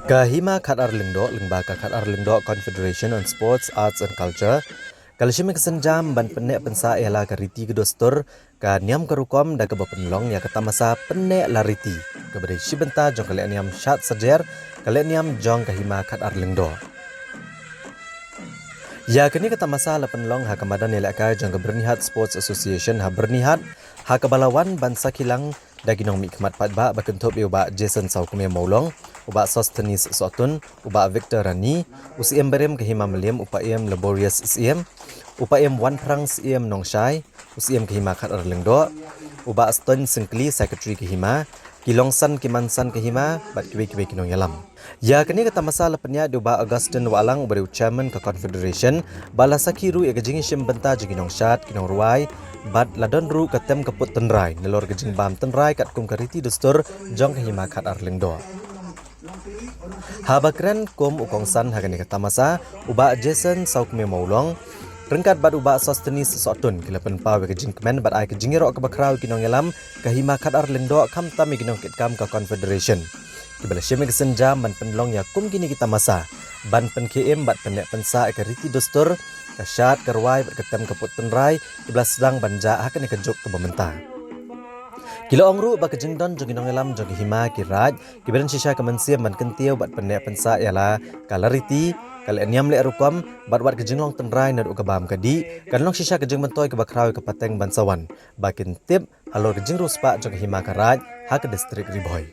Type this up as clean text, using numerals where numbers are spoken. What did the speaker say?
Kahima Khat Arlindo, Lembaga Khat Arlindo Confederation on Sports, Arts and Culture, Kalishimik Senjam ban penek pensa ialah kariti kedostor ka niam kerukom da ke penlong ya kata masa penek lariti kepada sibenta jong kalian niam syat sajer kalian niam jong kahima Khat Arlindo. Ya kini kata masa la penlong ha kamadan ilakai jong Bernihat Sports Association ha Bernihat ha kebalawan bansa kilang daginong mikmat patba bakentop uba Jason Saukumia Maulong uba Sostenis Sotun uba Victor Rani usiem berem kahima meliam upaiem laborious siem upaiem wan prang siem nongshai usiem kahima Khat Arlindo uba Aston Singkli secretary kahima kilongsan kimansan kahima bat kiwe kinong yalam. Ya kini kata masa lepenya uba Augustin Walang uba chairman ke Confederation bala sakiru ya gejing sim benta jinong syat kinong ruai bat ladon ru katem kaput tenrai nelor gejing bam tenrai kat kum kariti dustur jong kahima Khat Arlindo. Habakren kum ukongsan hagani kata masa uba Jason Saukumia Maulong rengkat bat uba Sostenis Sotun kilapan pawe kejing kemen bat ai kejing rok kebakrau kinong yalam kahima Khat Arlindo kam tami kinong kitkam ke Confederation. Kibala syemik senjam ban penlong ya kum kini kita masa ban pen KM bat penek pensa kariti dustur kasyat kerwai bat ketem kaput tenrai kibala sedang banja hakani kejuk ke pemerintah. Kilo ongru ba kejing don jong kinong yalam jong hima kiraj kibaran sisa kemensia ban kentiu bat penek pensa ialah kalariti kalian niam le rukom bat wat kejing long tenrai nar ukabam kadi kan long sisa kejing mentoy ke bakrau ke pateng bansawan bakin tip halor kejing ruspa jong hima karaj ha ke distrik Riboy.